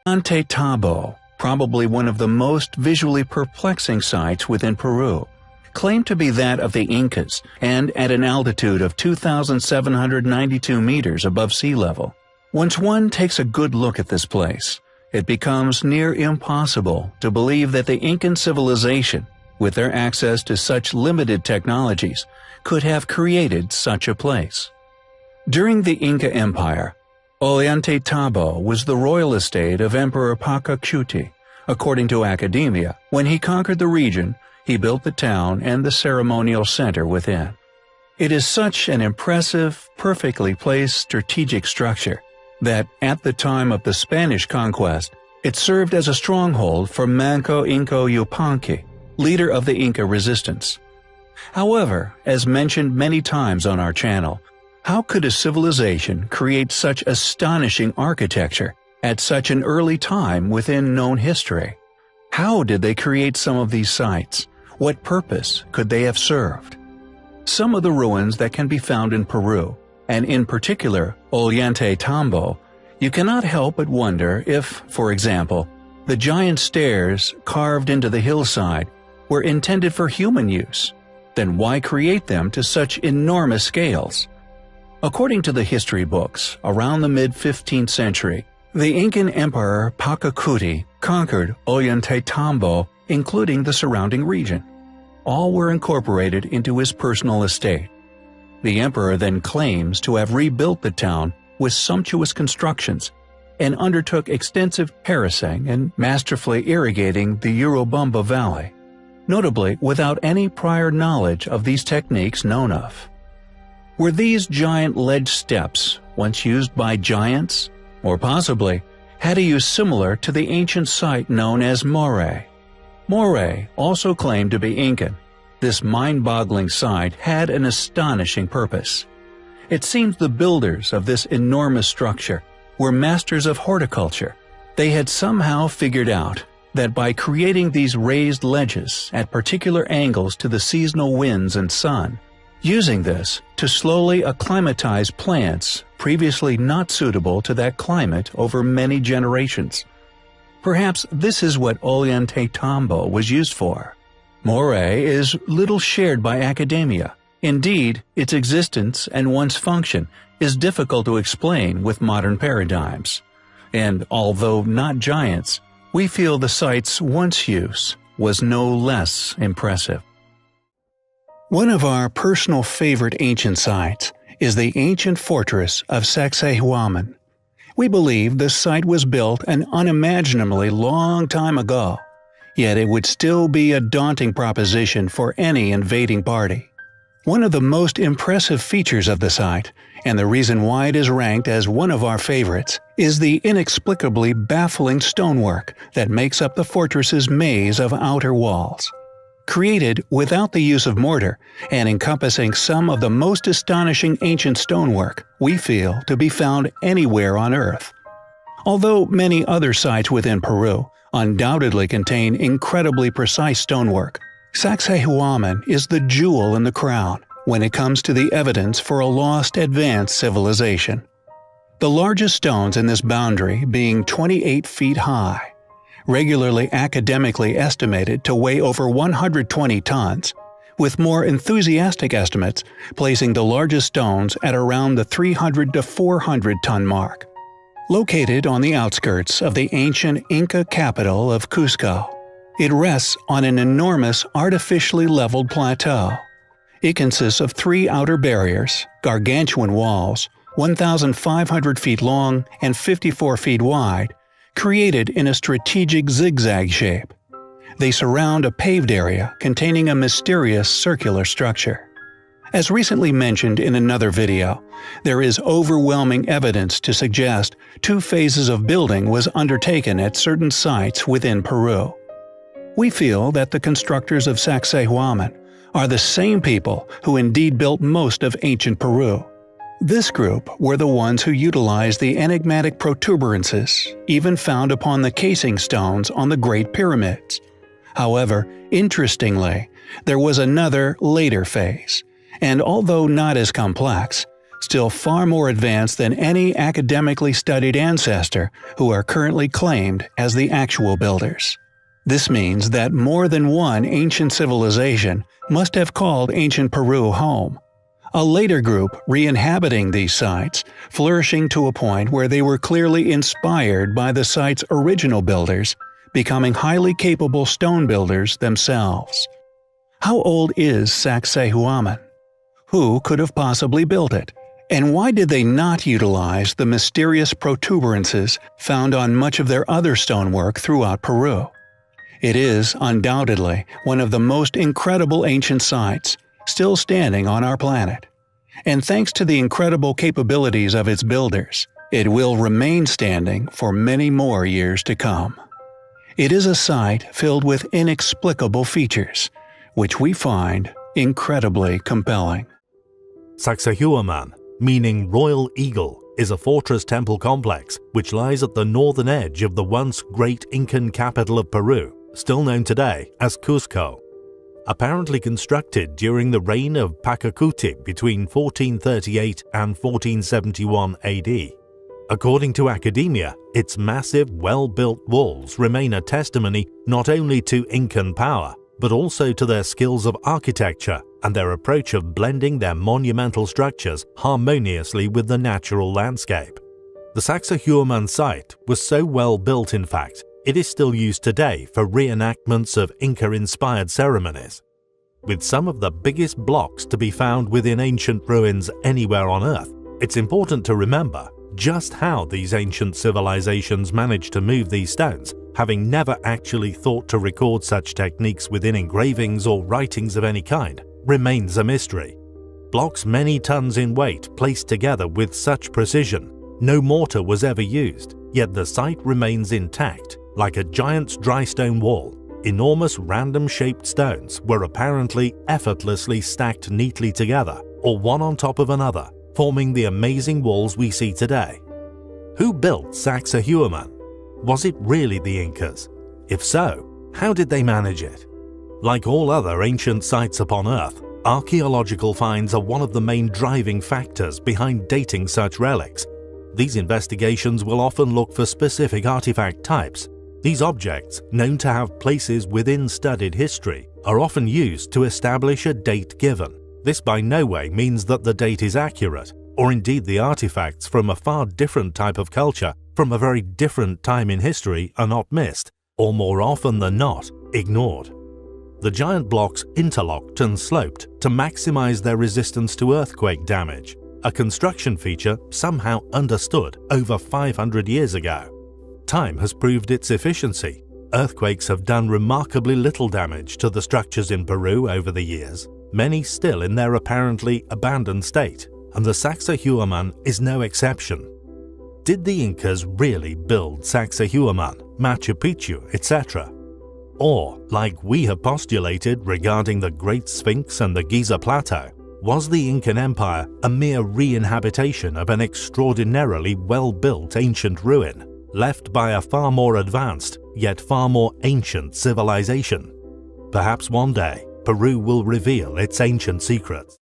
OllantyTomb, probably one of the most visually perplexing sites within Peru, claimed to be that of the Incas and at an altitude of 2,792 meters above sea level. Once one takes a good look at this place, it becomes near impossible to believe that the Incan civilization, with their access to such limited technologies, could have created such a place. During the Inca Empire, OllantyTomb was the royal estate of Emperor Pachacuti. According to academia, when he conquered the region, he built the town and the ceremonial center within. It is such an impressive, perfectly placed strategic structure that, at the time of the Spanish conquest, it served as a stronghold for Manco Inca Yupanqui, leader of the Inca resistance. However, as mentioned many times on our channel, how could a civilization create such astonishing architecture at such an early time within known history? How did they create some of these sites? What purpose could they have served? Some of the ruins that can be found in Peru, and in particular OllantyTomb, you cannot help but wonder if, for example, the giant stairs carved into the hillside were intended for human use. Then why create them to such enormous scales? According to the history books, around the mid-15th century, the Incan Emperor Pachacuti conquered OllantyTomb, including the surrounding region. All were incorporated into his personal estate. The emperor then claims to have rebuilt the town with sumptuous constructions and undertook extensive terracing and masterfully irrigating the Urubamba Valley, notably without any prior knowledge of these techniques known of. Were these giant ledge steps once used by giants? Or possibly had a use similar to the ancient site known as Moray? Moray also claimed to be Incan. This mind-boggling site had an astonishing purpose. It seems the builders of this enormous structure were masters of horticulture. They had somehow figured out that by creating these raised ledges at particular angles to the seasonal winds and sun, using this to slowly acclimatize plants previously not suitable to that climate over many generations. Perhaps this is what OllantyTomb was used for. Moray is little shared by academia. Indeed, its existence and one's function is difficult to explain with modern paradigms. And although not giants, we feel the site's once use was no less impressive. One of our personal favorite ancient sites is the ancient fortress of Sacsayhuaman. We believe this site was built an unimaginably long time ago, yet it would still be a daunting proposition for any invading party. One of the most impressive features of the site, and the reason why it is ranked as one of our favorites, is the inexplicably baffling stonework that makes up the fortress's maze of outer walls. Created without the use of mortar and encompassing some of the most astonishing ancient stonework we feel to be found anywhere on Earth. Although many other sites within Peru undoubtedly contain incredibly precise stonework, Sacsayhuaman is the jewel in the crown when it comes to the evidence for a lost advanced civilization. The largest stones in this boundary being 28 feet high, regularly academically estimated to weigh over 120 tons, with more enthusiastic estimates placing the largest stones at around the 300 to 400 ton mark. Located on the outskirts of the ancient Inca capital of Cusco, it rests on an enormous artificially leveled plateau. It consists of 3 outer barriers, gargantuan walls, 1,500 feet long and 54 feet wide, created in a strategic zigzag shape. They surround a paved area containing a mysterious circular structure. As recently mentioned in another video, there is overwhelming evidence to suggest 2 phases of building was undertaken at certain sites within Peru. We feel that the constructors of Sacsayhuaman are the same people who indeed built most of ancient Peru. This group were the ones who utilized the enigmatic protuberances even found upon the casing stones on the Great Pyramids. However, interestingly, there was another later phase, and although not as complex, still far more advanced than any academically studied ancestor who are currently claimed as the actual builders. This means that more than one ancient civilization must have called ancient Peru home. A later group re-inhabiting these sites, flourishing to a point where they were clearly inspired by the site's original builders, becoming highly capable stone builders themselves. How old is Sacsayhuaman? Who could have possibly built it? And why did they not utilize the mysterious protuberances found on much of their other stonework throughout Peru? It is, undoubtedly, one of the most incredible ancient sites, still standing on our planet. And thanks to the incredible capabilities of its builders, it will remain standing for many more years to come. It is a site filled with inexplicable features, which we find incredibly compelling. Sacsayhuaman, meaning Royal Eagle, is a fortress temple complex which lies at the northern edge of the once great Incan capital of Peru, still known today as Cusco. Apparently constructed during the reign of Pachacuti between 1438 and 1471 AD. According to academia, its massive, well-built walls remain a testimony not only to Incan power, but also to their skills of architecture and their approach of blending their monumental structures harmoniously with the natural landscape. The Sacsayhuaman site was so well built, in fact, it is still used today for reenactments of Inca-inspired ceremonies. With some of the biggest blocks to be found within ancient ruins anywhere on Earth, it's important to remember just how these ancient civilizations managed to move these stones, having never actually thought to record such techniques within engravings or writings of any kind, remains a mystery. Blocks many tons in weight placed together with such precision, no mortar was ever used, yet the site remains intact, like a giant's dry stone wall. Enormous random-shaped stones were apparently effortlessly stacked neatly together, or one on top of another, forming the amazing walls we see today. Who built Sacsayhuaman? Was it really the Incas? If so, how did they manage it? Like all other ancient sites upon Earth, archaeological finds are one of the main driving factors behind dating such relics. These investigations will often look for specific artifact types. These objects, known to have places within studied history, are often used to establish a date given. This by no way means that the date is accurate, or indeed the artifacts from a far different type of culture from a very different time in history are not missed, or more often than not, ignored. The giant blocks interlocked and sloped to maximize their resistance to earthquake damage, a construction feature somehow understood over 500 years ago. Time has proved its efficiency. Earthquakes have done remarkably little damage to the structures in Peru over the years, many still in their apparently abandoned state, and the Sacsayhuaman is no exception. Did the Incas really build Sacsayhuaman, Machu Picchu, etc.? Or, like we have postulated regarding the Great Sphinx and the Giza Plateau, was the Incan Empire a mere re-inhabitation of an extraordinarily well-built ancient ruin, left by a far more advanced, yet far more ancient civilization? Perhaps one day, Peru will reveal its ancient secrets.